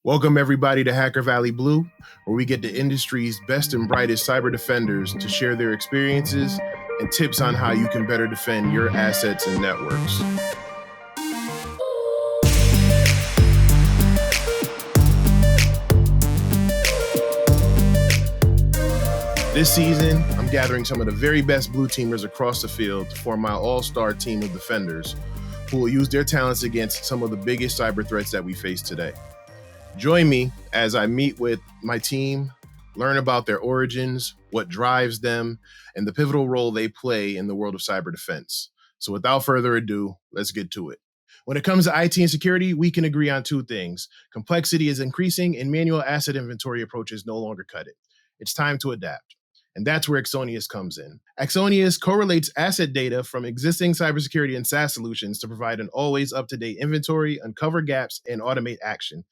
Welcome everybody to Hacker Valley Blue, where we get the industry's best and brightest cyber defenders to share their experiences and tips on how you can better defend your assets and networks. This season, I'm gathering some of the very best blue teamers across the field to form my all-star team of defenders who will use their talents against some of the biggest cyber threats that we face today. Join me as I meet with my team, learn about their origins, what drives them, and the pivotal role they play in the world of cyber defense. So without further ado, let's get to it. When it comes to IT and security, we can agree on two things. Complexity is increasing and manual asset inventory approaches no longer cut it. It's time to adapt. And that's where Axonius comes in. Axonius correlates asset data from existing cybersecurity and SaaS solutions to provide an always up-to-date inventory, uncover gaps, and automate action,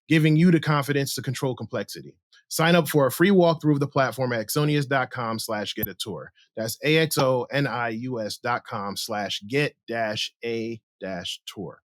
giving you the confidence to control complexity. Sign up for a free walkthrough of the platform at axonius.com/get-a-tour. That's axonius.com/get-a-tour.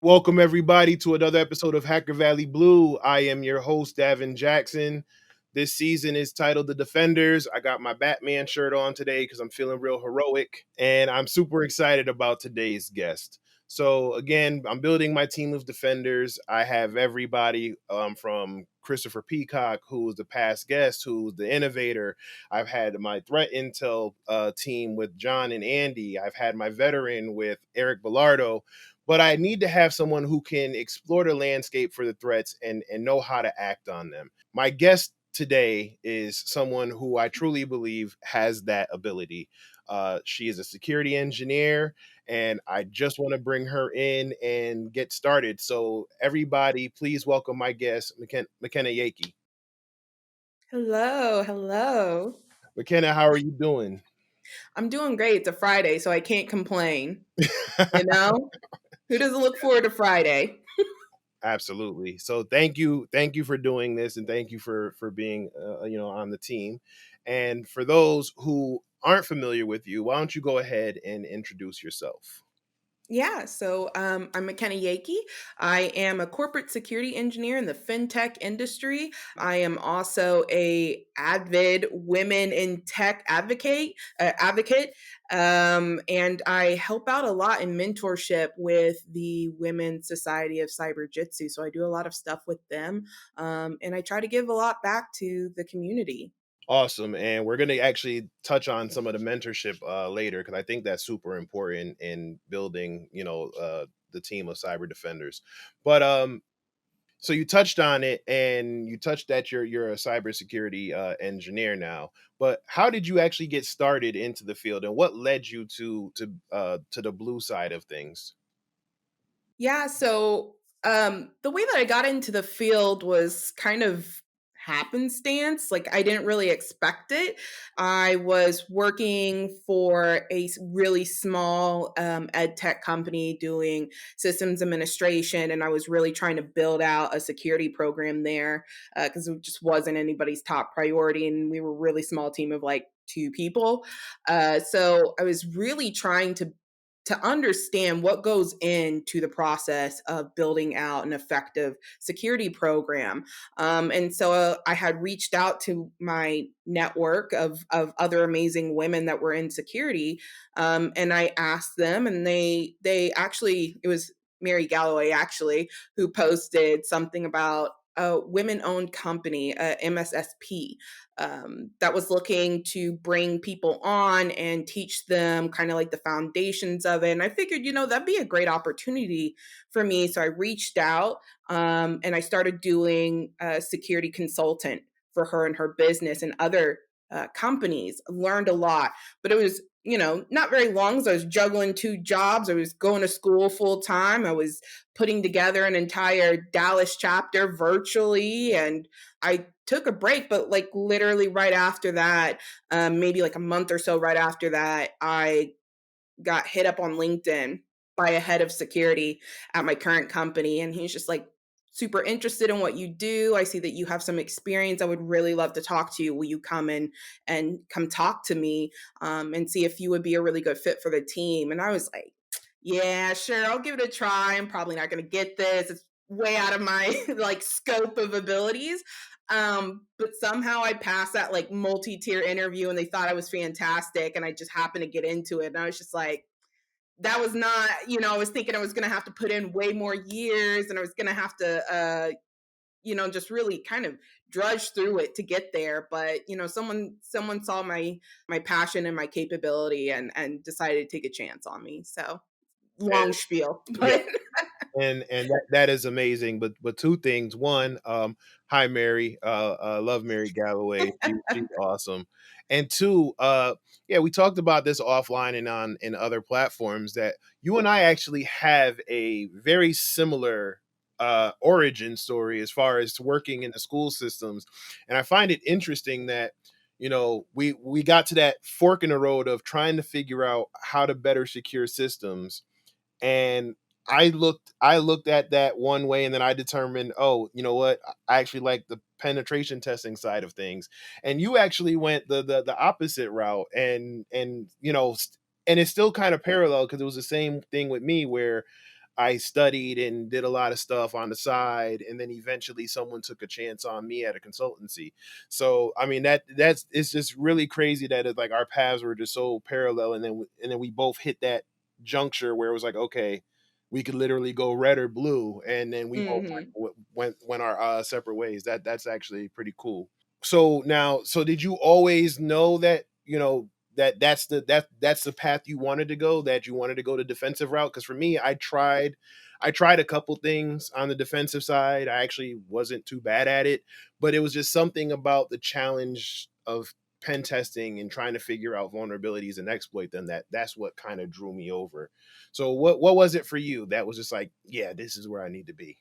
Welcome everybody to another episode of Hacker Valley Blue. I am your host, Davin Jackson. This season is titled The Defenders. I got my Batman shirt on today because I'm feeling real heroic, and I'm super excited about today's guest. So again, I'm building my team of defenders. I have everybody from Christopher Peacock, who's the past guest, who's the innovator. I've had my threat intel team with John and Andy. I've had my veteran with Eric Bellardo. But I need to have someone who can explore the landscape for the threats and know how to act on them. My guest today is someone who I truly believe has that ability. She is a security engineer, and I just want to bring her in and get started. So everybody, please welcome my guest, McKenna Yeakey. Hello. McKenna, how are you doing? I'm doing great. It's a Friday, so I can't complain. You know? Who doesn't look forward to Friday? Absolutely. So thank you for doing this, and thank you for being on the team. And for those who aren't familiar with you, why don't you go ahead and introduce yourself? Yeah, so I'm McKenna Yeakey. I am a corporate security engineer in the fintech industry. I am also a avid women in tech advocate, and I help out a lot in mentorship with the Women's Society of Cyberjutsu. So I do a lot of stuff with them, and I try to give a lot back to the community. Awesome. And we're going to actually touch on some of the mentorship later, because I think that's super important in building, the team of cyber defenders. But so you touched on it, and you touched that you're a cybersecurity engineer now. But how did you actually get started into the field, and what led you to the blue side of things? Yeah, so the way that I got into the field was kind of happenstance. Like, I didn't really expect it. I was working for a really small ed tech company doing systems administration, and I was really trying to build out a security program there because it just wasn't anybody's top priority, and we were a really small team of like 2 people. So I was really trying to understand what goes into the process of building out an effective security program. And so I had reached out to my network of other amazing women that were in security. And I asked them, and they actually, it was Mary Galloway actually, who posted something about a women-owned company, MSSP, that was looking to bring people on and teach them kind of like the foundations of it. And I figured, that'd be a great opportunity for me. So I reached out and I started doing a security consultant for her and her business and other companies. Learned a lot, but it was not very long. So I was juggling 2 jobs. I was going to school full time. I was putting together an entire Dallas chapter virtually. And I took a break, but like literally right after that, maybe like a month or so right after that, I got hit up on LinkedIn by a head of security at my current company. And he's just like, super interested in what you do. I see that you have some experience. I would really love to talk to you. Will you come in and come talk to me and see if you would be a really good fit for the team? And I was like, yeah, sure. I'll give it a try. I'm probably not going to get this. It's way out of my like scope of abilities. But somehow I passed that like multi-tier interview and they thought I was fantastic and I just happened to get into it. And I was just like, that was not, I was thinking I was going to have to put in way more years and I was going to have to, just really kind of drudge through it to get there. But, someone saw my passion and my capability and decided to take a chance on me. So long spiel, Yeah. but And that is amazing. But two things. One, hi Mary, love Mary Galloway. She's awesome. And two, yeah, we talked about this offline and on in other platforms that you and I actually have a very similar origin story as far as working in the school systems. And I find it interesting that we got to that fork in the road of trying to figure out how to better secure systems, and I looked at that one way, and then I determined, oh, you know what? I actually like the penetration testing side of things. And you actually went the opposite route, and it's still kind of parallel because it was the same thing with me where I studied and did a lot of stuff on the side, and then eventually someone took a chance on me at a consultancy. So I mean that's it's just really crazy that it's like our paths were just so parallel, and then we both hit that juncture where it was like, okay, we could literally go red or blue, and then we both mhm. went our separate ways. That's actually pretty cool. So did you always know that, that's the path you wanted to go, that you wanted to go the defensive route? Because for me, I tried a couple things on the defensive side. I actually wasn't too bad at it, but it was just something about the challenge of pen testing and trying to figure out vulnerabilities and exploit them, that's what kind of drew me over. So what was it for you that was just like, yeah, this is where I need to be?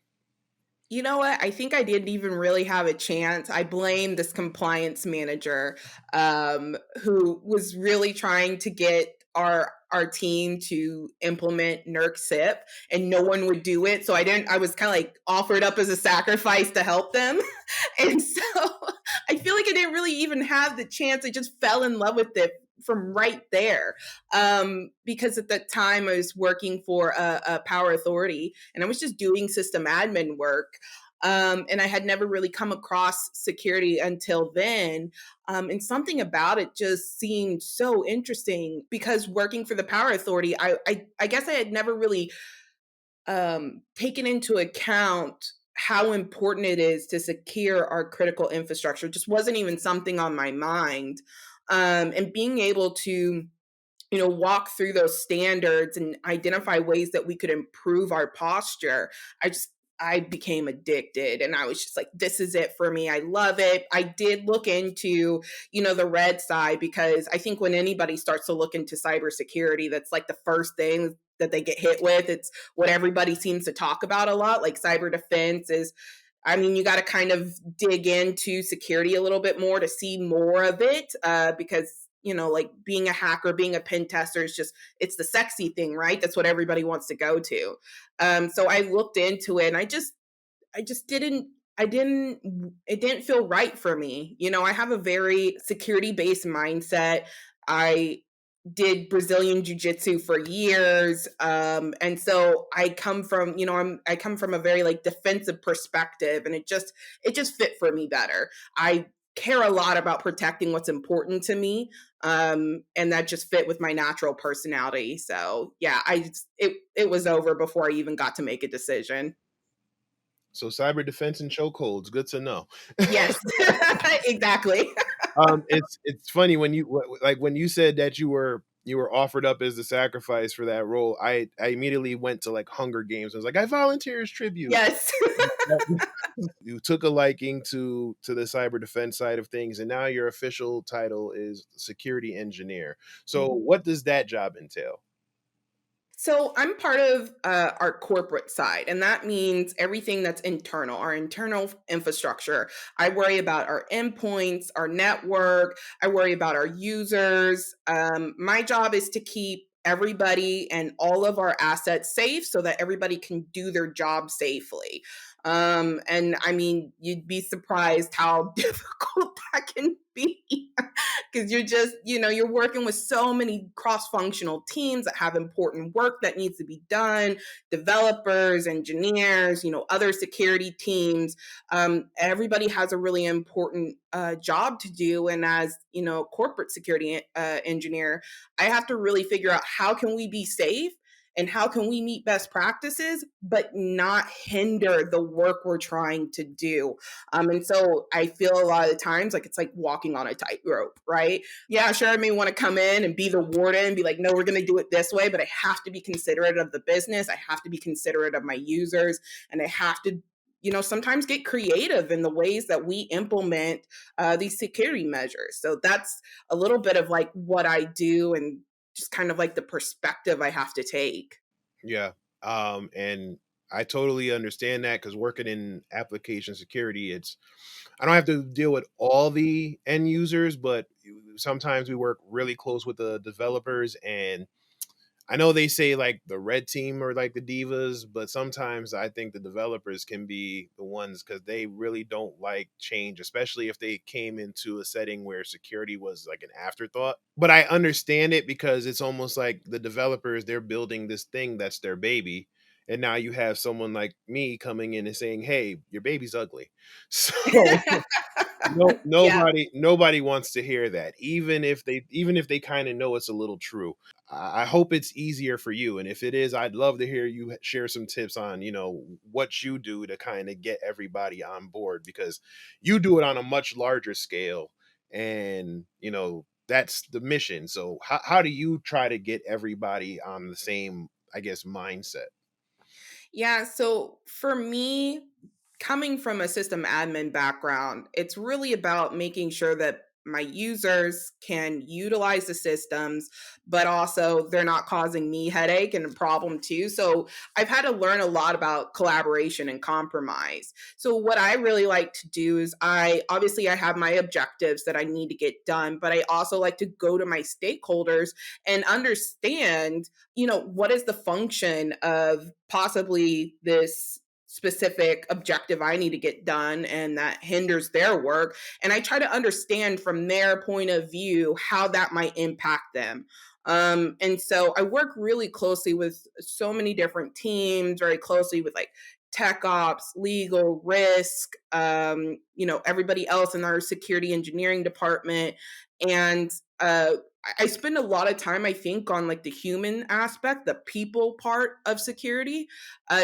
You know what? I think I didn't even really have a chance. I blame this compliance manager, who was really trying to get our team to implement NERC SIP, and no one would do it. So I didn't. I was kind of like offered up as a sacrifice to help them, and so I feel like I didn't really even have the chance. I just fell in love with it from right there, because at that time I was working for a power authority and I was just doing system admin work. And I had never really come across security until then. And something about it just seemed so interesting because working for the power authority, I guess I had never really taken into account how important it is to secure our critical infrastructure. It just wasn't even something on my mind. And being able to walk through those standards and identify ways that we could improve our posture, I became addicted and I was just like, this is it for me. I love it. I did look into, the red side because I think when anybody starts to look into cybersecurity, that's like the first thing that they get hit with. It's what everybody seems to talk about a lot, like cyber defense is, I mean, you got to kind of dig into security a little bit more to see more of it, because like being a hacker, being a pen tester is just, it's the sexy thing, right? That's what everybody wants to go to. So I looked into it and I just it didn't feel right for me. I have a very security based mindset. I did Brazilian jiu-jitsu for years. And so I come from a very like defensive perspective and it just fit for me better. I care a lot about protecting what's important to me. And that just fit with my natural personality. So yeah, it was over before I even got to make a decision. So cyber defense and chokeholds, good to know. Yes, exactly. It's funny when like when you said that you were offered up as the sacrifice for that role. I immediately went to like Hunger Games. I was like, I volunteer as tribute. Yes. You took a liking to the cyber defense side of things, and now your official title is security engineer. So what does that job entail? So I'm part of our corporate side, and that means everything that's internal, our internal infrastructure. I worry about our endpoints, our network. I worry about our users. My job is to keep everybody and all of our assets safe so that everybody can do their job safely. And I mean, you'd be surprised how difficult that can be. because you're just, you're working with so many cross-functional teams that have important work that needs to be done, developers, engineers, other security teams. Everybody has a really important job to do. And as, corporate security engineer, I have to really figure out how can we be safe and how can we meet best practices, but not hinder the work we're trying to do. And so I feel a lot of the times like it's like walking on a tightrope, right? Yeah, sure, I may want to come in and be the warden and be like, no, we're going to do it this way, but I have to be considerate of the business. I have to be considerate of my users, and I have to sometimes get creative in the ways that we implement these security measures. So that's a little bit of like what I do and just kind of like the perspective I have to take. Yeah. And I totally understand that because working in application security, I don't have to deal with all the end users, but sometimes we work really close with the developers. And I know they say like the red team or like the divas, but sometimes I think the developers can be the ones because they really don't like change, especially if they came into a setting where security was like an afterthought. But I understand it because it's almost like the developers, they're building this thing that's their baby. And now you have someone like me coming in and saying, "Hey, your baby's ugly." So Yeah. nobody wants to hear that, even if they kind of know it's a little true. I hope it's easier for you, and if it is, I'd love to hear you share some tips on what you do to kind of get everybody on board because you do it on a much larger scale, and that's the mission. So how do you try to get everybody on the same, I guess, mindset? Yeah. So for me, coming from a system admin background, it's really about making sure that my users can utilize the systems, but also they're not causing me headache and a problem too. So I've had to learn a lot about collaboration and compromise. So what I really like to do is I have my objectives that I need to get done, but I also like to go to my stakeholders and understand what is the function of possibly this specific objective I need to get done and that hinders their work. And I try to understand from their point of view how that might impact them. And so I work really closely with so many different teams, very closely with like tech ops, legal, risk, everybody else in our security engineering department. And I spend a lot of time, I think, on like the human aspect, the people part of security,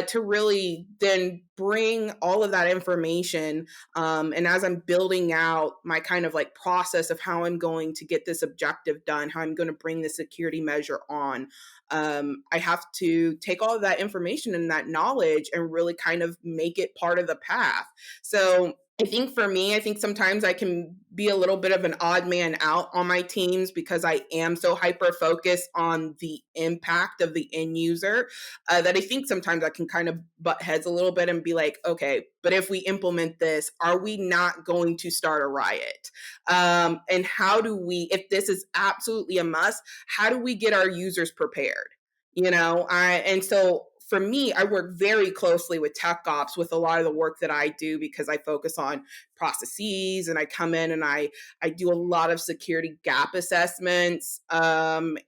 to really then bring all of that information. And as I'm building out my kind of like process of how I'm going to get this objective done, how I'm going to bring the security measure on, I have to take all of that information and that knowledge and really kind of make it part of the path. So I think for me, I think sometimes I can be a little bit of an odd man out on my teams because I am so hyper focused on the impact of the end user, that I think sometimes I can kind of butt heads a little bit and be like, okay, but if we implement this, are we not going to start a riot? And how do we, if this is absolutely a must, how do we get our users prepared? And so for me, I work very closely with tech ops with a lot of the work that I do because I focus on processes and I come in and I do a lot of security gap assessments, and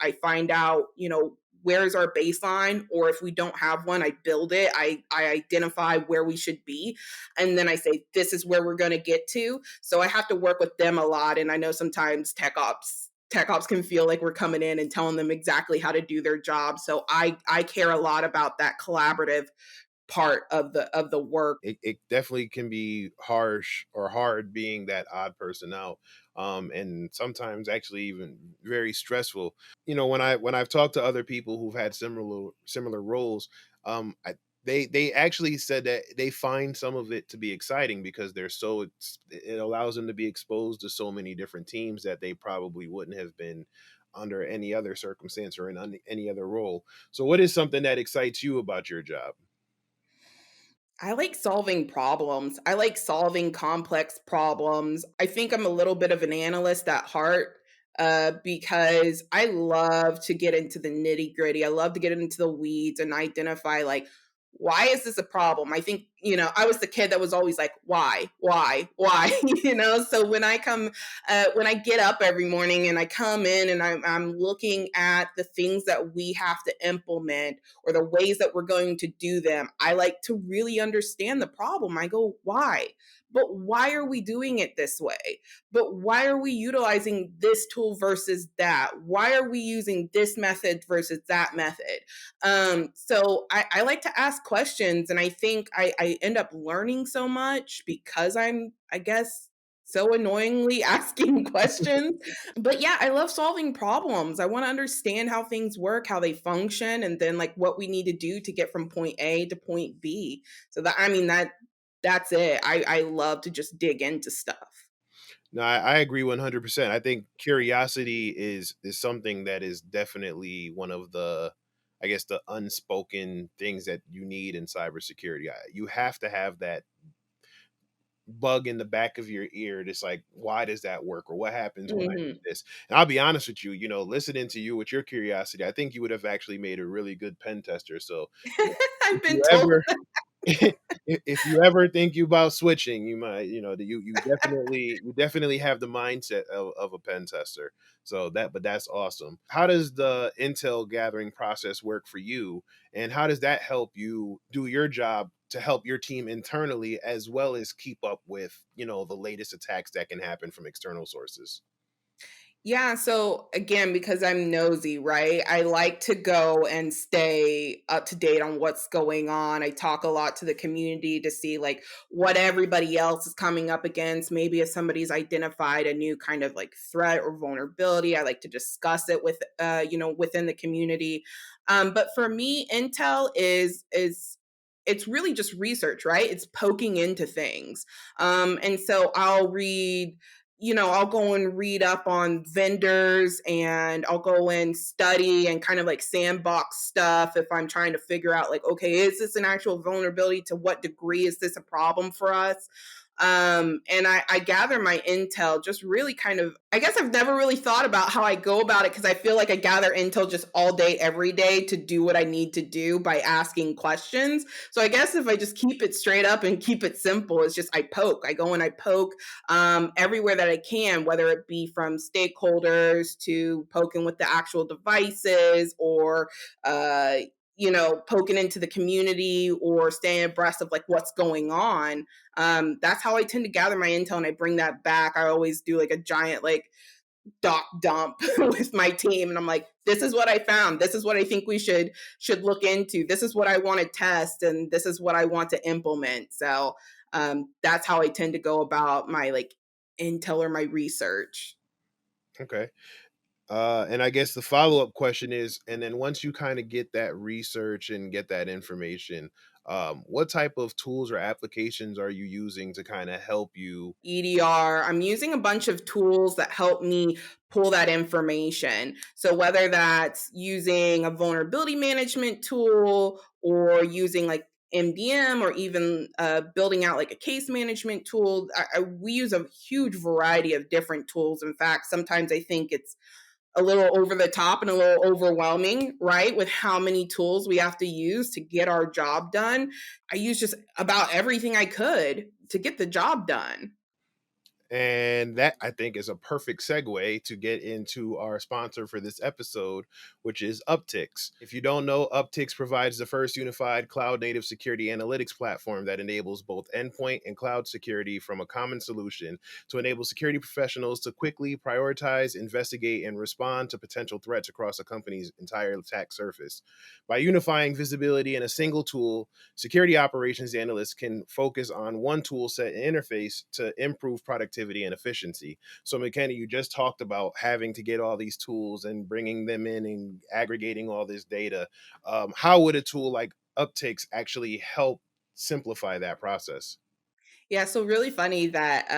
I find out, where's our baseline, or if we don't have one, I build it. I identify where we should be, and then I say this is where we're going to get to. So I have to work with them a lot, and I know sometimes tech ops can feel like we're coming in and telling them exactly how to do their job. So I care a lot about that collaborative part of the work. It definitely can be harsh or hard being that odd person out, and sometimes actually even very stressful. When I've talked to other people who've had similar roles, they actually said that they find some of it to be exciting because it allows them to be exposed to so many different teams that they probably wouldn't have been under any other circumstance or in any other role. So what is something that excites you about your job? I like solving problems. I like solving complex problems. I think I'm a little bit of an analyst at heart, because I love to get into the nitty gritty. I love to get into the weeds and identify like, why is this a problem? I think I was the kid that was always like, why? So when when I get up every morning and I come in and I'm looking at the things that we have to implement or the ways that we're going to do them, I like to really understand the problem. I go, why? But why are we doing it this way? But why are we utilizing this tool versus that? Why are we using this method versus that method? So I like to ask questions, and I think I end up learning so much because I guess, so annoyingly asking questions. But yeah, I love solving problems. I want to understand how things work, how they function, and then like what we need to do to get from point A to point B. So that's it. I love to just dig into stuff. No, I agree 100%. I think curiosity is something that is definitely one of the, I guess, the unspoken things that you need in cybersecurity. You have to have that bug in the back of your ear. It's like, why does that work, or what happens when I do Hmm. this? And I'll be honest with you, listening to you with your curiosity, I think you would have actually made a really good pen tester. So if I've been you told. ever if you ever think you about switching, you might, you definitely have the mindset of a pen tester. So but that's awesome. How does the intel gathering process work for you? And how does that help you do your job to help your team internally, as well as keep up with, the latest attacks that can happen from external sources? Yeah, so again, because I'm nosy, right? I like to go and stay up to date on what's going on. I talk a lot to the community to see like what everybody else is coming up against. Maybe if somebody's identified a new kind of like threat or vulnerability, I like to discuss it with within the community. But for me, intel is it's really just research, right? It's poking into things. And so I'll go and read up on vendors, and I'll go and study and kind of like sandbox stuff if I'm trying to figure out like, okay, is this an actual vulnerability? To what degree is this a problem for us? And I gather my intel just really kind of, I guess I've never really thought about how I go about it because I feel like I gather intel just all day, every day to do what I need to do by asking questions. So I guess if I just keep it straight up and keep it simple, it's just I poke. I go and I poke everywhere that I can, whether it be from stakeholders to poking with the actual devices or, poking into the community or staying abreast of like what's going on. That's how I tend to gather my intel and I bring that back. I always do like a giant like doc dump with my team and I'm like, this is what I found. This is what I think we should look into. This is what I want to test and this is what I want to implement. So that's how I tend to go about my like intel or my research. Okay. And I guess the follow-up question is, and then once you kind of get that research and get that information, what type of tools or applications are you using to kind of help you? EDR. I'm using a bunch of tools that help me pull that information. So whether that's using a vulnerability management tool or using like MDM or even building out like a case management tool, we use a huge variety of different tools. In fact, sometimes I think it's a little over the top and a little overwhelming, right? With how many tools we have to use to get our job done. I use just about everything I could to get the job done. And that, I think, is a perfect segue to get into our sponsor for this episode, which is Uptix. If you don't know, Uptix provides the first unified cloud native security analytics platform that enables both endpoint and cloud security from a common solution to enable security professionals to quickly prioritize, investigate, and respond to potential threats across a company's entire attack surface. By unifying visibility in a single tool, security operations analysts can focus on one tool set and interface to improve productivity and efficiency. So, McKenna, you just talked about having to get all these tools and bringing them in and aggregating all this data. How would a tool like Uptix actually help simplify that process? Yeah, so really funny that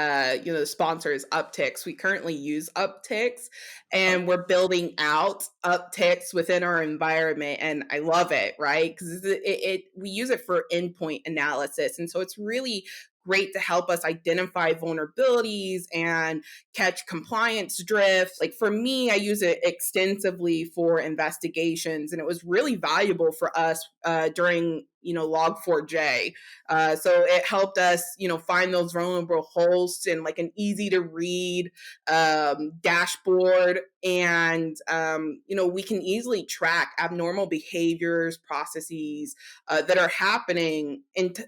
the sponsor is Uptix. We currently use Uptix and we're building out Uptix within our environment and I love it, right? Cuz we use it for endpoint analysis and so it's really great to help us identify vulnerabilities and catch compliance drift. Like for me, I use it extensively for investigations and it was really valuable for us during log4j. So it helped us find those vulnerable hosts in like an easy to read dashboard. And we can easily track abnormal behaviors, processes that are happening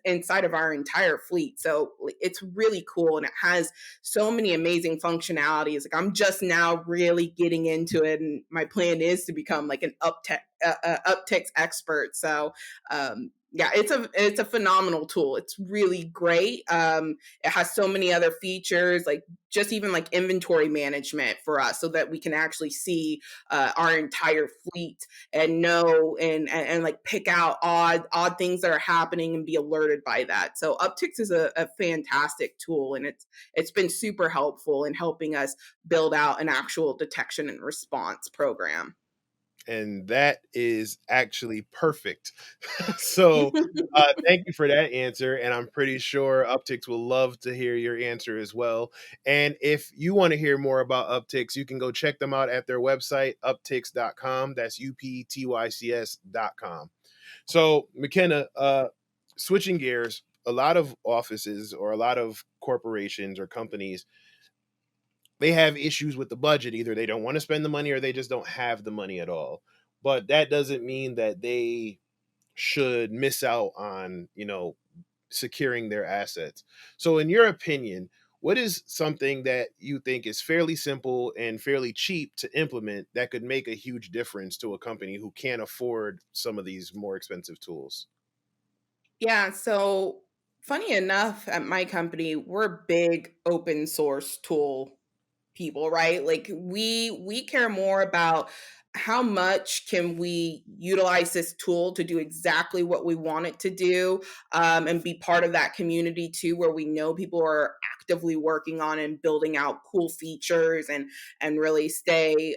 inside of our entire fleet. So it's really cool, and it has so many amazing functionalities. Like, I'm just now really getting into it, and my plan is to become like an Uptix expert. So yeah, it's a phenomenal tool. It's really great. It has so many other features, like just even like inventory management for us, so that we can actually see our entire fleet and know and like pick out odd things that are happening and be alerted by that. So Uptix is a fantastic tool, and it's been super helpful in helping us build out an actual detection and response program. And that is actually perfect. So, thank you for that answer, and I'm pretty sure Uptix will love to hear your answer as well. And if you want to hear more about Uptix, you can go check them out at their website, uptix.com. That's uptycs.com. So, McKenna, switching gears, a lot of offices or a lot of corporations or companies, they have issues with the budget. Either they don't want to spend the money or they just don't have the money at all. But that doesn't mean that they should miss out on, securing their assets. So in your opinion, what is something that you think is fairly simple and fairly cheap to implement that could make a huge difference to a company who can't afford some of these more expensive tools? Yeah, so funny enough, at my company, we're big open source tool people, right? Like, we care more about how much can we utilize this tool to do exactly what we want it to do, and be part of that community too, where we know people are actively working on and building out cool features, and really stay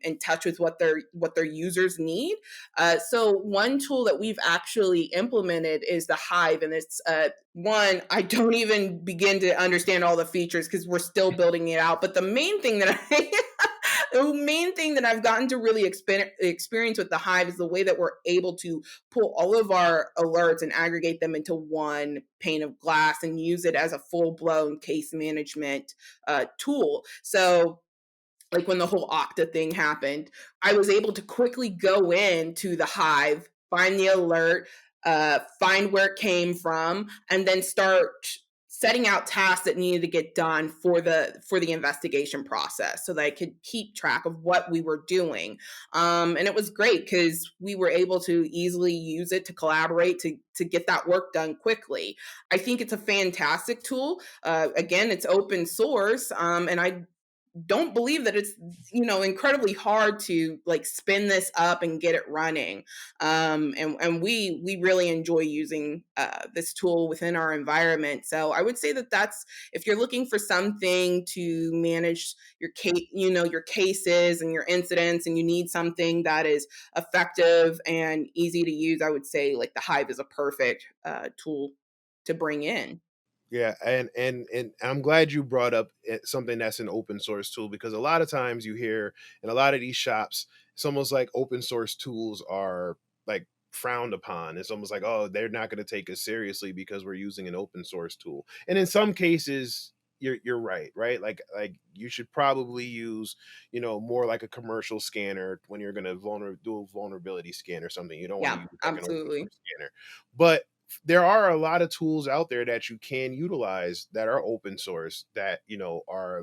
in touch with what their users need. So one tool that we've actually implemented is the Hive, and it's one, I don't even begin to understand all the features because we're still building it out. But the main thing that the main thing that I've gotten to really experience with the Hive is the way that we're able to pull all of our alerts and aggregate them into one pane of glass and use it as a full blown case management tool. So like when the whole Okta thing happened, I was able to quickly go into the Hive, find the alert, find where it came from, and then start setting out tasks that needed to get done for the investigation process, so that I could keep track of what we were doing. And it was great because we were able to easily use it to collaborate to get that work done quickly. I think it's a fantastic tool. Again, it's open source, and I don't believe that it's incredibly hard to like spin this up and get it running. And we really enjoy using this tool within our environment. So I would say that that's, if you're looking for something to manage your case, your cases and your incidents, and you need something that is effective and easy to use, I would say like the Hive is a perfect tool to bring in. Yeah, and I'm glad you brought up something that's an open source tool, because a lot of times you hear in a lot of these shops, it's almost like open source tools are like frowned upon. It's almost like, oh, they're not going to take us seriously because we're using an open source tool. And in some cases, you're right, right? Like you should probably use, more like a commercial scanner when you're going to do a vulnerability scan or something. You don't want to Yeah, use like an open absolutely. source scanner. But there are a lot of tools out there that you can utilize that are open source that are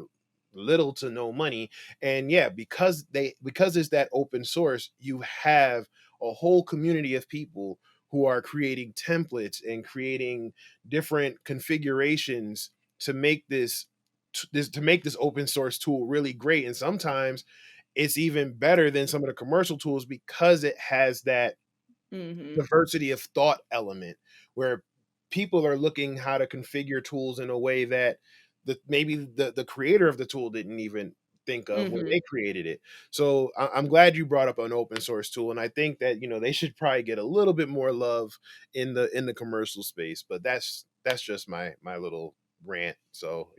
little to no money. And yeah, because it's that open source, you have a whole community of people who are creating templates and creating different configurations to make this open source tool really great. And sometimes it's even better than some of the commercial tools because it has that Hmm. diversity of thought element where people are looking how to configure tools in a way that maybe the creator of the tool didn't even think of when Hmm. they created it. So I'm glad you brought up an open source tool, and I think that they should probably get a little bit more love in the commercial space. But that's just my little rant. So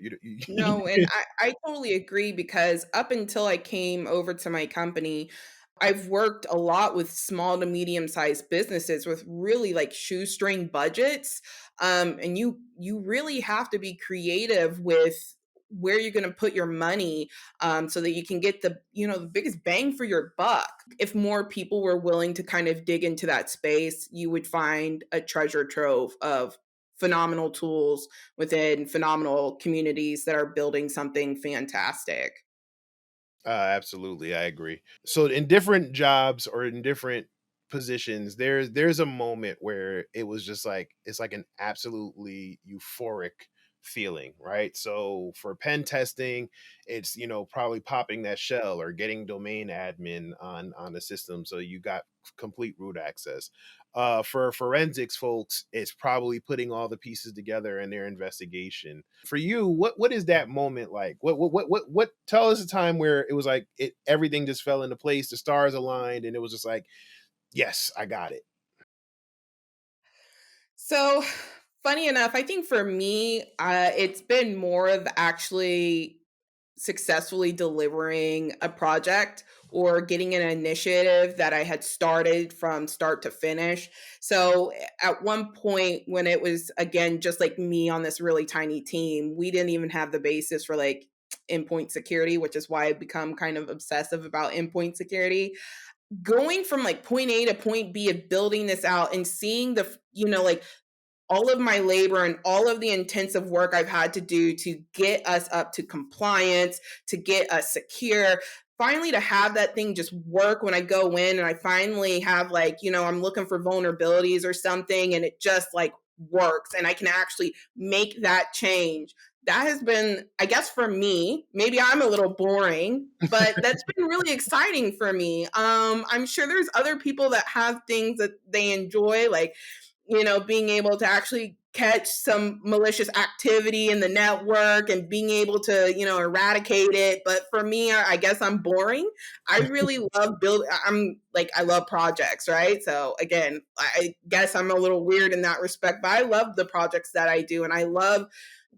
No, and I totally agree, because up until I came over to my company, I've worked a lot with small to medium-sized businesses with really, like, shoestring budgets, and you really have to be creative with where you're gonna put your money, so that you can get the biggest bang for your buck. If more people were willing to kind of dig into that space, you would find a treasure trove of phenomenal tools within phenomenal communities that are building something fantastic. Absolutely, I agree. So in different jobs or in different positions, there's a moment where it was just like it's like an absolutely euphoric feeling, right? So for pen testing, it's probably popping that shell or getting domain admin on the system, so you got complete root access. For forensics folks, it's probably putting all the pieces together in their investigation. For you, what is that moment like? What tell us a time where it was like everything just fell into place, the stars aligned, and it was just like, yes, I got it. So, funny enough, I think for me, it's been more of actually successfully delivering a project or getting an initiative that I had started from start to finish. So at one point when it was again just like me on this really tiny team, we didn't even have the basis for like endpoint security, which is why I've become kind of obsessive about endpoint security. Going from like point A to point B of building this out and seeing like all of my labor and all of the intensive work I've had to do to get us up to compliance, to get us secure. Finally, to have that thing just work when I go in and I finally have, like, I'm looking for vulnerabilities or something and it just like works and I can actually make that change. That has been, I guess, for me, maybe I'm a little boring, but that's been really exciting for me. I'm sure there's other people that have things that they enjoy, like being able to actually catch some malicious activity in the network and being able to, eradicate it. But for me, I guess I'm boring. I really love I love projects, right? So again, I guess I'm a little weird in that respect, but I love the projects that I do. And I love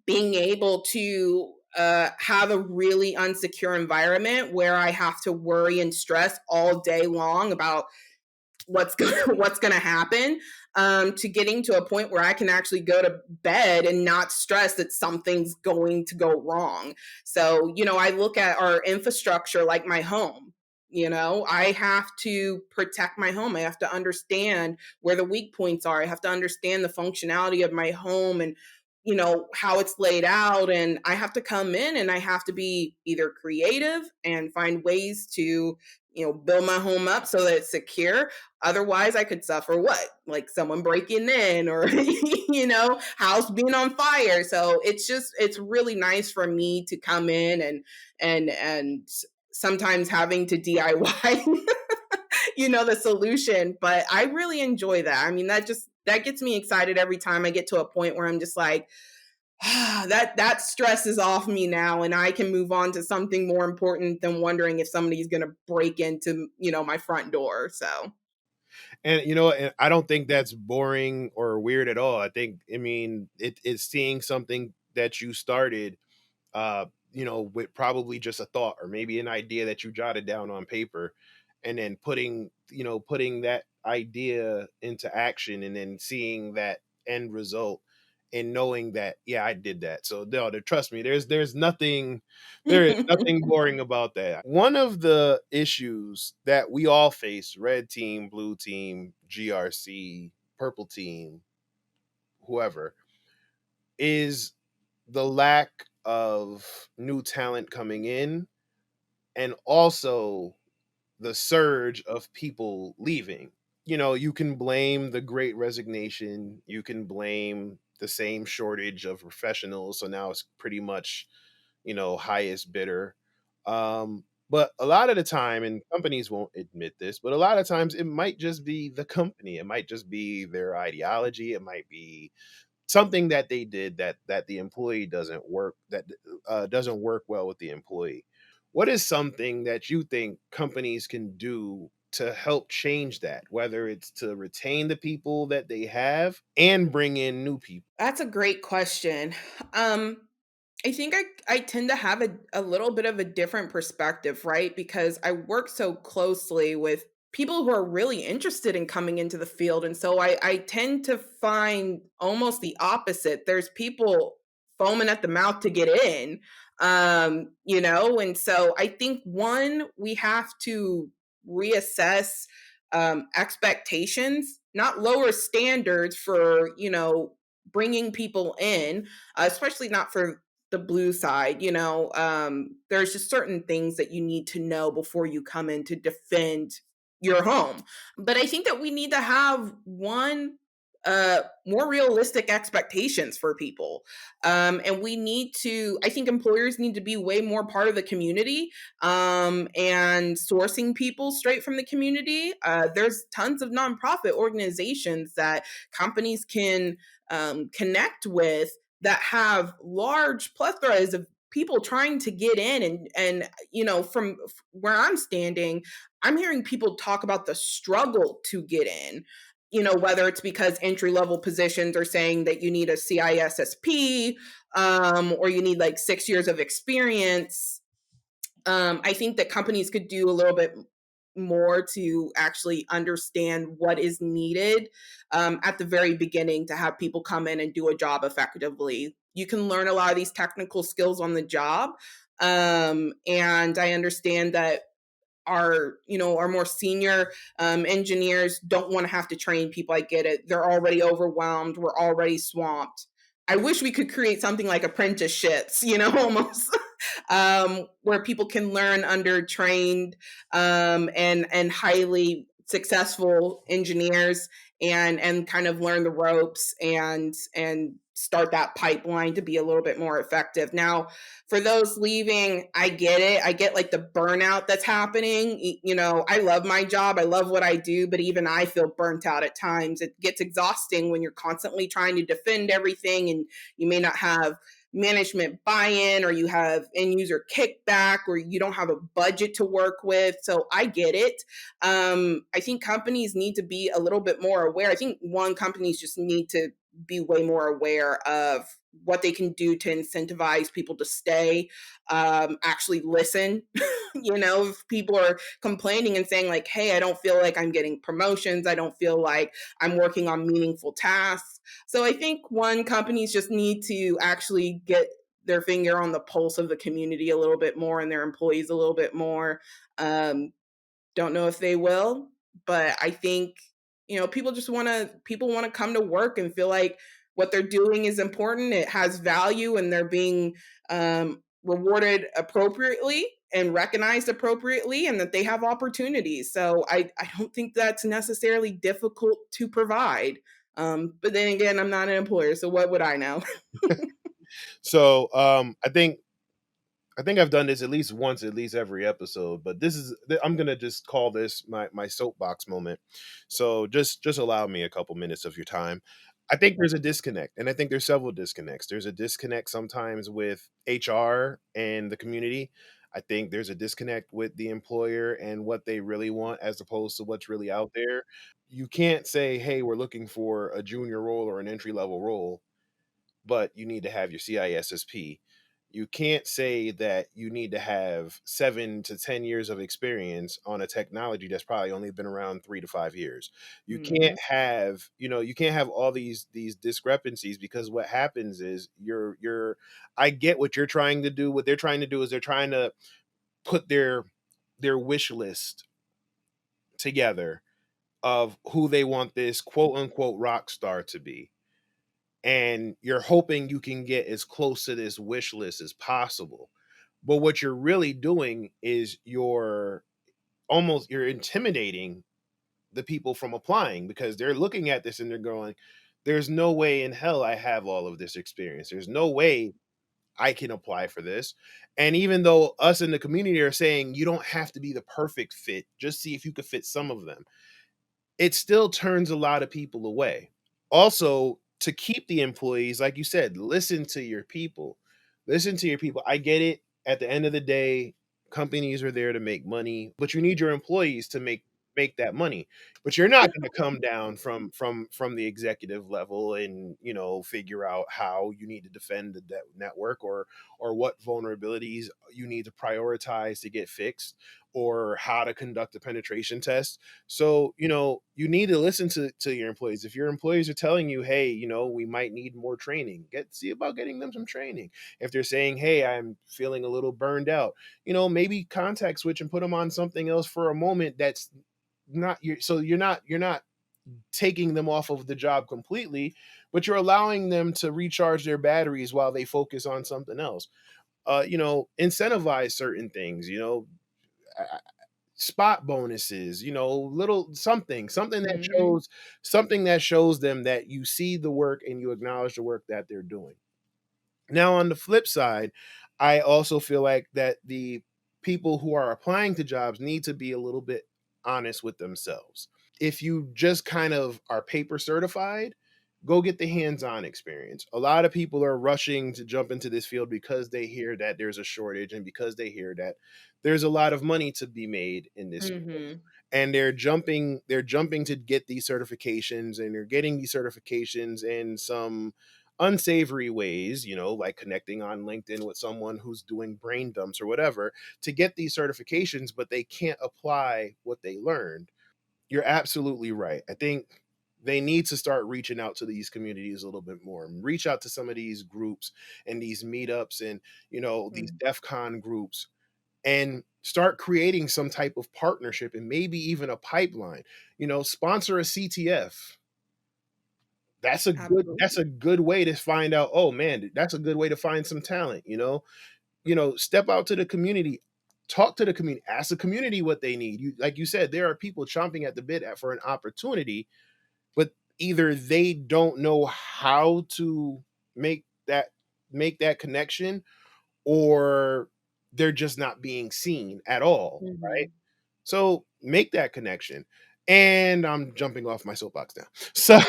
being able to have a really unsecure environment where I have to worry and stress all day long about what's gonna happen, to getting to a point where I can actually go to bed and not stress that something's going to go wrong. So, I look at our infrastructure like my home. I have to protect my home. I have to understand where the weak points are. I have to understand the functionality of my home and how it's laid out, and I have to come in and I have to be either creative and find ways to build my home up so that it's secure. Otherwise, I could suffer what? Like someone breaking in or, house being on fire. So it's really nice for me to come in and sometimes having to DIY, the solution. But I really enjoy that. I mean, that gets me excited every time I get to a point where I'm just like, that stress is off me now and I can move on to something more important than wondering if somebody's going to break into, my front door. So And and I don't think that's boring or weird at all. I mean, it's seeing something that you started, with probably just a thought or maybe an idea that you jotted down on paper, and then putting that idea into action and then seeing that end result and knowing that, yeah, I did that. So no, trust me, there is nothing boring about that. One of the issues that we all face, red team, blue team, GRC, purple team, whoever, is the lack of new talent coming in, and also the surge of people leaving. You can blame the Great Resignation, you can blame the same shortage of professionals, so now it's pretty much, highest bidder. But a lot of the time, and companies won't admit this, but a lot of times it might just be the company, it might just be their ideology, it might be something that they did that the employee doesn't work well with the employee. What is something that you think companies can do to help change that, whether it's to retain the people that they have and bring in new people? That's a great question. Um, I think I tend to have a little bit of a different perspective, right? Because I work so closely with people who are really interested in coming into the field. And so I tend to find almost the opposite. There's people foaming at the mouth to get in. And so I think one, we have to reassess expectations, not lower standards for, bringing people in, especially not for the blue side. There's just certain things that you need to know before you come in to defend your home. But I think that we need to have one, more realistic expectations for people. And we need to, I think employers need to be way more part of the community, and sourcing people straight from the community. There's tons of nonprofit organizations that companies can connect with that have large plethoras of people trying to get in. And from where I'm standing, I'm hearing people talk about the struggle to get in, whether it's because entry level positions are saying that you need a CISSP, or you need like 6 years of experience. I think that companies could do a little bit more to actually understand what is needed, at the very beginning, to have people come in and do a job effectively. You can learn a lot of these technical skills on the job. And I understand that our more senior engineers don't want to have to train people. I get it. They're already overwhelmed. We're already swamped. I wish we could create something like apprenticeships, almost, where people can learn under trained, and highly successful engineers, and kind of learn the ropes, and start that pipeline to be a little bit more effective. Now, for those leaving, I get it. I get like the burnout that's happening. I love my job. I love what I do, but even I feel burnt out at times. It gets exhausting when you're constantly trying to defend everything, and you may not have management buy-in, or you have end user kickback, or you don't have a budget to work with. So I get it. I think companies need to be a little bit more aware. I think companies just need to be way more aware of what they can do to incentivize people to stay, actually listen. If people are complaining and saying like, hey, I don't feel like I'm getting promotions, I don't feel like I'm working on meaningful tasks. So I think companies just need to actually get their finger on the pulse of the community a little bit more, and their employees a little bit more. Don't know if they will, but I think, people want to come to work and feel like what they're doing is important, it has value, and they're being rewarded appropriately and recognized appropriately, and that they have opportunities. So I don't think that's necessarily difficult to provide. But then again, I'm not an employer, so what would I know? So I think I've done this at least once, at least every episode, but I'm gonna just call this my soapbox moment. So just allow me a couple minutes of your time. I think there's a disconnect, and I think there's several disconnects. There's a disconnect sometimes with HR and the community. I think there's a disconnect with the employer and what they really want as opposed to what's really out there. You can't say, "Hey, we're looking for a junior role or an entry level role," but you need to have your CISSP. You can't say that you need to have 7 to 10 years of experience on a technology that's probably only been around 3 to 5 years. You can't Mhm. have, you can't have all these discrepancies, because what happens is I get what you're trying to do. What they're trying to do is they're trying to put their wish list together of who they want this quote unquote rock star to be, and you're hoping you can get as close to this wish list as possible. But what you're really doing is you're intimidating the people from applying, because they're looking at this and they're going, there's no way in hell I have all of this experience. There's no way I can apply for this. And even though us in the community are saying you don't have to be the perfect fit, just see if you could fit some of them, it still turns a lot of people away. Also, to keep the employees, like you said, listen to your people. Listen to your people. I get it. At the end of the day, companies are there to make money, but you need your employees to make make that money. But you're not going to come down from the executive level and, you know, figure out how you need to defend the network, or what vulnerabilities you need to prioritize to get fixed, or how to conduct a penetration test. So, you know, you need to listen to your employees. If your employees are telling you, hey, you know, we might need more training, see about getting them some training. If they're saying, hey, I'm feeling a little burned out, you know, maybe contact switch and put them on something else for a moment that's not your, so you're not taking them off of the job completely, but you're allowing them to recharge their batteries while they focus on something else. You know, incentivize certain things, you know, spot bonuses, you know, little something that Mhm. shows, something that shows them that you see the work and you acknowledge the work that they're doing. Now, on the flip side, I also feel like that the people who are applying to jobs need to be a little bit honest with themselves. If you just kind of are paper certified, go get the hands-on experience. A lot of people are rushing to jump into this field because they hear that there's a shortage, and because they hear that there's a lot of money to be made in this field. Mhm. And they're jumping to get these certifications, and they're getting these certifications in some unsavory ways, you know, like connecting on LinkedIn with someone who's doing brain dumps or whatever to get these certifications, but they can't apply what they learned. You're absolutely right. I think they need to start reaching out to these communities a little bit more. Reach out to some of these groups and these meetups and, you know, these Mm. DEF CON groups, and start creating some type of partnership and maybe even a pipeline. You know, sponsor a CTF. That's Absolutely. a good way to find out, oh man, that's a good way to find some talent, you know? You know, step out to the community, talk to the community, ask the community what they need. You, like you said, there are people chomping at the bit for an opportunity, but either they don't know how to make that make that connection, or they're just not being seen at all, right? Mhm. So make that connection. And I'm jumping off my soapbox now. So,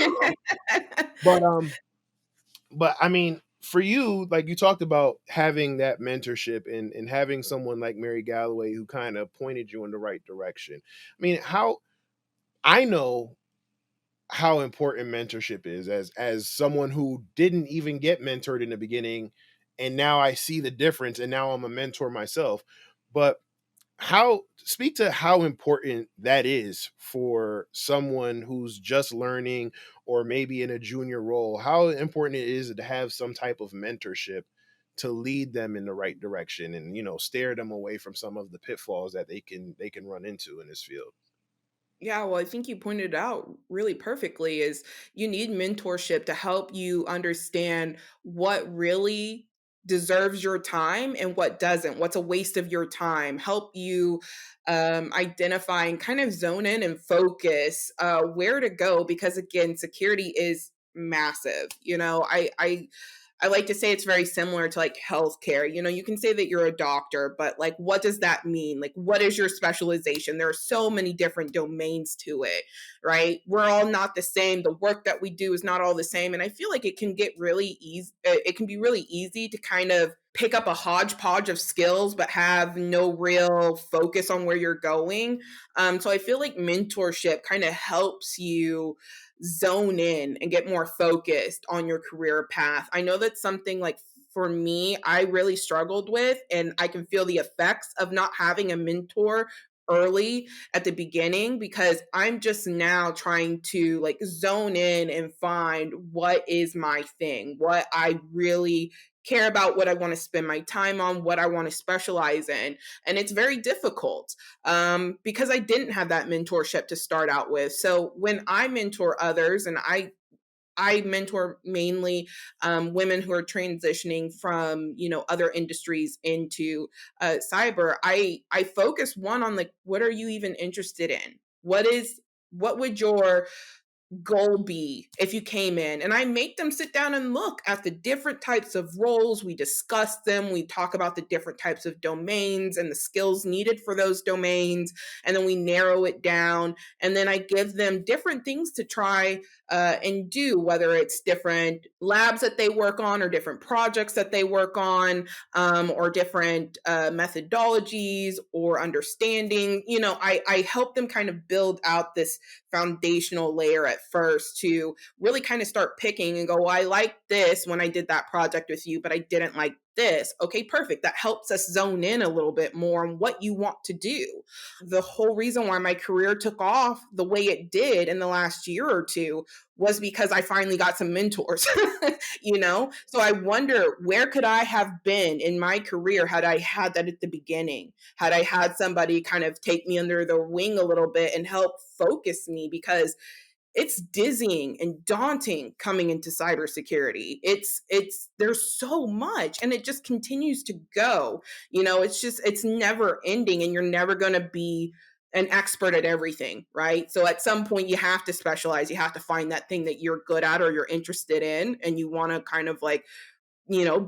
but I mean, for you, like you talked about having that mentorship and having someone like Mary Galloway who kind of pointed you in the right direction. I mean, how I know how important mentorship is, as someone who didn't even get mentored in the beginning, and now I see the difference, and now I'm a mentor myself. But how speak to how important that is for someone who's just learning, or maybe in a junior role, how important it is to have some type of mentorship to lead them in the right direction, and, you know, steer them away from some of the pitfalls that they can run into in this field. Yeah, well, I think you pointed out really perfectly is you need mentorship to help you understand what really deserves your time and what doesn't, what's a waste of your time, help you identify and kind of zone in and focus where to go, because again, security is massive. You know, I like to say it's very similar to like healthcare. You know, you can say that you're a doctor, but like, what does that mean? Like, what is your specialization? There are so many different domains to it, right? We're all not the same. The work that we do is not all the same. And I feel like it can get really easy. It can be really easy to kind of pick up a hodgepodge of skills, but have no real focus on where you're going. So I feel like mentorship kind of helps you zone in and get more focused on your career path. I know that's something like for me, I really struggled with, and I can feel the effects of not having a mentor early at the beginning, because I'm just now trying to like zone in and find what is my thing, what I really care about, what I want to spend my time on, what I want to specialize in. And it's very difficult because I didn't have that mentorship to start out with. So when I mentor others, and I mentor mainly women who are transitioning from, you know, other industries into cyber. I focus one on like, what are you even interested in? What would your goal be if you came in? And I make them sit down and look at the different types of roles. We discuss them. We talk about the different types of domains and the skills needed for those domains. And then we narrow it down. And then I give them different things to try and do, whether it's different labs that they work on or different projects that they work on, or different methodologies or understanding. I help them kind of build out this foundational layer at first to really kind of start picking and go, well, I like this when I did that project with you, but I didn't like this. Okay, perfect. That helps us zone in a little bit more on what you want to do. The whole reason why my career took off the way it did in the last year or two was because I finally got some mentors. So I wonder, where could I have been in my career had I had that at the beginning? Had I had somebody kind of take me under their wing a little bit and help focus me, because it's dizzying and daunting coming into cybersecurity. It's there's so much, and it just continues to go. It's never ending, and you're never going to be an expert at everything, right? So at some point you have to specialize. You have to find that thing that you're good at or you're interested in, and you want to kind of like,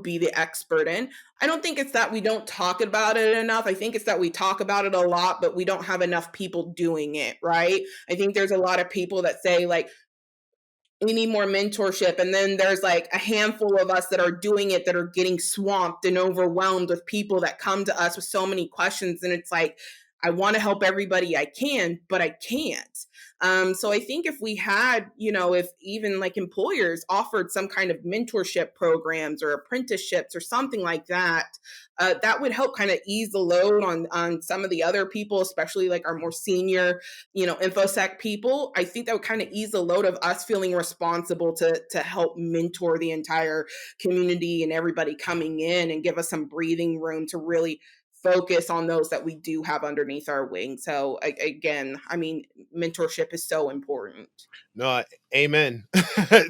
be the expert in. I don't think it's that we don't talk about it enough. I think it's that we talk about it a lot, but we don't have enough people doing it, right? I think there's a lot of people that say, like, we need more mentorship. And then there's like a handful of us that are doing it that are getting swamped and overwhelmed with people that come to us with so many questions. And it's like, I want to help everybody I can, but I can't. So I think if we had, if even like employers offered some kind of mentorship programs or apprenticeships or something like that, that would help kind of ease the load on some of the other people, especially like our more senior, infosec people. I think that would kind of ease the load of us feeling responsible to help mentor the entire community and everybody coming in, and give us some breathing room to really focus on those that we do have underneath our wing. So again, I mean, mentorship is so important. No, amen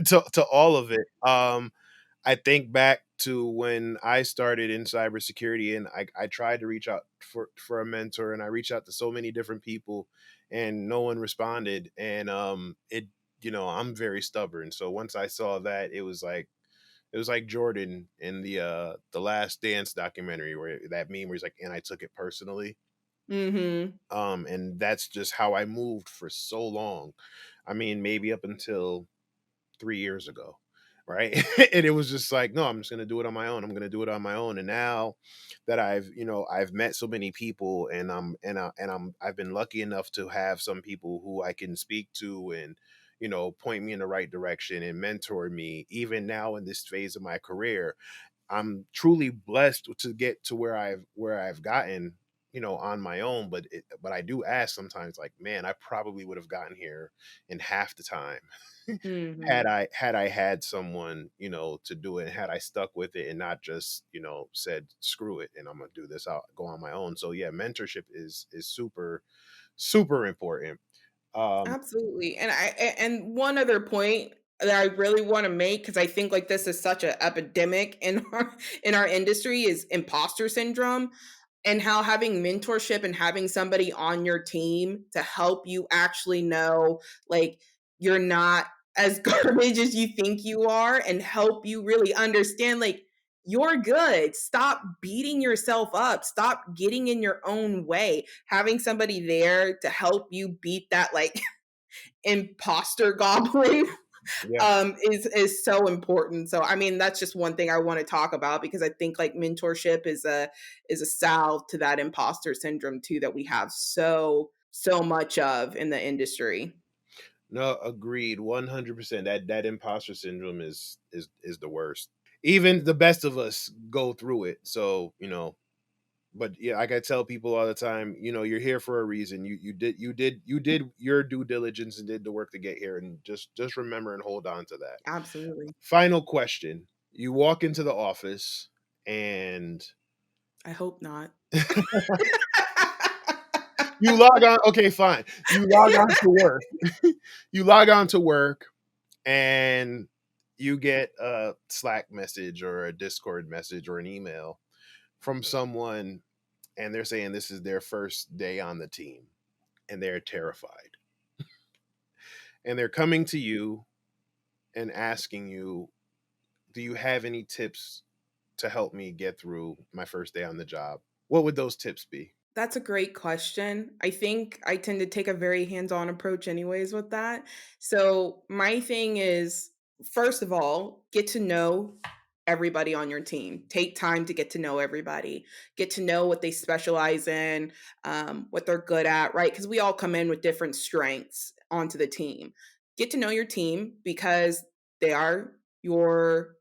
to all of it. I think back to when I started in cybersecurity, and I tried to reach out for a mentor, and I reached out to so many different people, and no one responded. And I'm very stubborn. So once I saw that, it was like Jordan in the Last Dance documentary, where that meme where he's like, and I took it personally. Mm-hmm. And that's just how I moved for so long. I mean, maybe up until 3 years ago, right? And it was just like, no, I'm just gonna do it on my own. I'm gonna do it on my own. And now that I've met so many people, and I've been lucky enough to have some people who I can speak to, and point me in the right direction and mentor me. Even now in this phase of my career, I'm truly blessed to get to where I've gotten, on my own. But I do ask sometimes, like, man, I probably would have gotten here in half the time had Mm-hmm. I had someone, to do it, had I stuck with it and not just, said screw it and I'm gonna do this, I'll go on my own. So yeah, mentorship is super, super important. Um Absolutely. And one other point that I really want to make, because I think like this is such an epidemic in our industry, is imposter syndrome, and how having mentorship and having somebody on your team to help you actually know, like, you're not as garbage as you think you are, and help you really understand, like, you're good. Stop beating yourself up. Stop getting in your own way. Having somebody there to help you beat that, like, imposter goblin, yeah. is so important. So I mean, that's just one thing I want to talk about, because I think like mentorship is a salve to that imposter syndrome too, that we have so much of in the industry. No, agreed, 100%. That imposter syndrome is the worst. Even the best of us go through it. So, but yeah, like I tell people all the time, you're here for a reason. You did your due diligence and did the work to get here, and just remember and hold on to that. Absolutely. Final question. You walk into the office, and I hope not. you log on. Okay, fine. You log on to work. You log on to work, and you get a Slack message or a Discord message or an email from someone, and they're saying this is their first day on the team, and they're terrified. And they're coming to you and asking you, do you have any tips to help me get through my first day on the job? What would those tips be? That's a great question. I think I tend to take a very hands-on approach anyways with that. So, my thing is, first of all, get to know everybody on your team. Take time to get to know everybody. Get to know what they specialize in, what they're good at, right? Because we all come in with different strengths onto the team. Get to know your team because they are your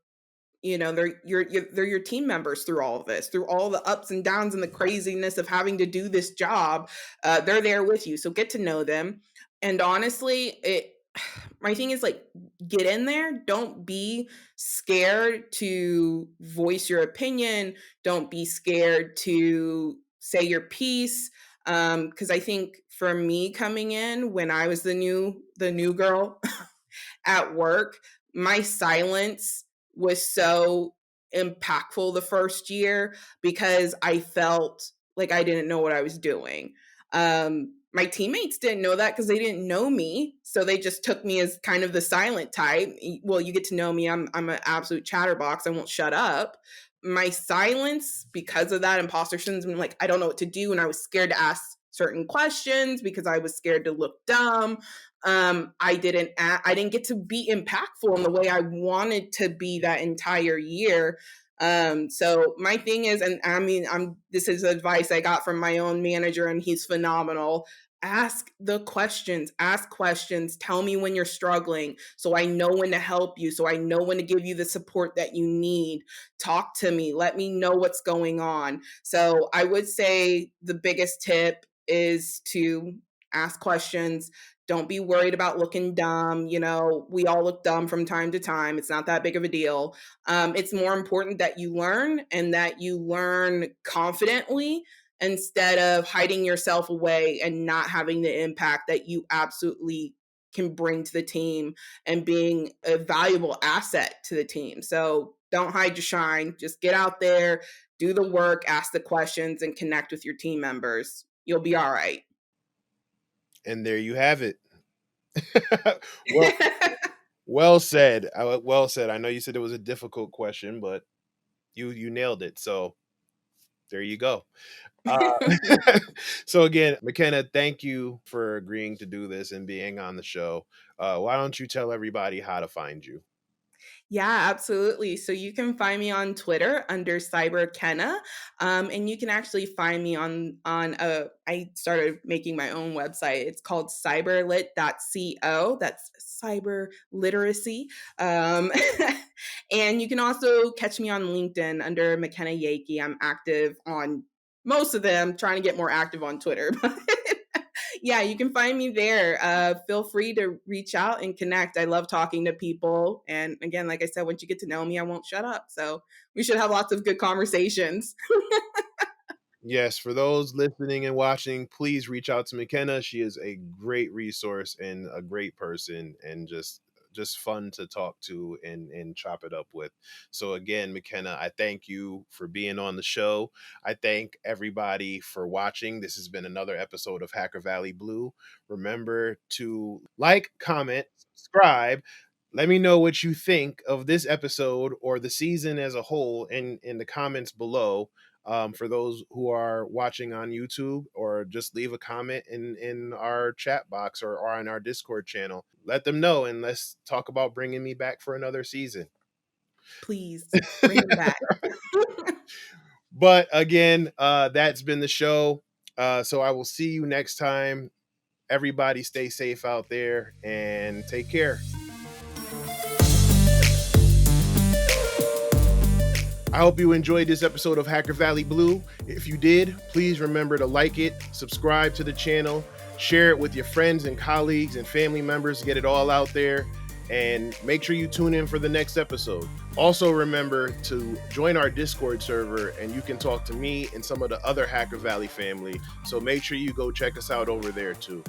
they're your team members through all of this, through all the ups and downs and the craziness of having to do this job. They're there with you, so get to know them. And honestly, it my thing is like, get in there. Don't be scared to voice your opinion. Don't be scared to say your piece. Because I think for me coming in when I was the new girl at work, my silence was so impactful the first year because I felt like I didn't know what I was doing. My teammates didn't know that because they didn't know me, so they just took me as kind of the silent type. Well, you get to know me. I'm an absolute chatterbox. I won't shut up. My silence because of that imposter syndrome, like I don't know what to do, and I was scared to ask certain questions because I was scared to look dumb. I didn't get to be impactful in the way I wanted to be that entire year. So my thing is, and I mean, this is advice I got from my own manager, and he's phenomenal. Ask the questions, ask questions. Tell me when you're struggling so I know when to help you, so I know when to give you the support that you need. Talk to me, let me know what's going on. So I would say the biggest tip is to ask questions. Don't be worried about looking dumb. We all look dumb from time to time. It's not that big of a deal. It's more important that you learn and that you learn confidently instead of hiding yourself away and not having the impact that you absolutely can bring to the team and being a valuable asset to the team. So don't hide your shine. Just get out there, do the work, ask the questions, and connect with your team members. You'll be all right. And there you have it. well, well said. Well said. I know you said it was a difficult question, but you nailed it. So there you go. So again, McKenna, thank you for agreeing to do this and being on the show. Why don't you tell everybody how to find you? Yeah, absolutely. So you can find me on Twitter under CyberKenna, and you can actually find me on. I started making my own website. It's called cyberlit.co. That's cyber literacy. And you can also catch me on LinkedIn under McKenna Yeakey. I'm active on most of them. Trying to get more active on Twitter, but yeah, you can find me there. Feel free to reach out and connect. I love talking to people. And again, like I said, once you get to know me, I won't shut up. So we should have lots of good conversations. Yes, for those listening and watching, please reach out to McKenna. She is a great resource and a great person, and just fun to talk to and chop it up with. So again, McKenna, I thank you for being on the show. I thank everybody for watching. This has been another episode of Hacker Valley Blue. Remember to like, comment, subscribe. Let me know what you think of this episode or the season as a whole in the comments below. For those who are watching on YouTube, or just leave a comment in our chat box or on our Discord channel. Let them know, and let's talk about bringing me back for another season. Please bring me back. But again, that's been the show. So I will see you next time. Everybody stay safe out there and take care. I hope you enjoyed this episode of Hacker Valley Blue. If you did, please remember to like it, subscribe to the channel, share it with your friends and colleagues and family members, get it all out there, and make sure you tune in for the next episode. Also remember to join our Discord server, and you can talk to me and some of the other Hacker Valley family. So make sure you go check us out over there too.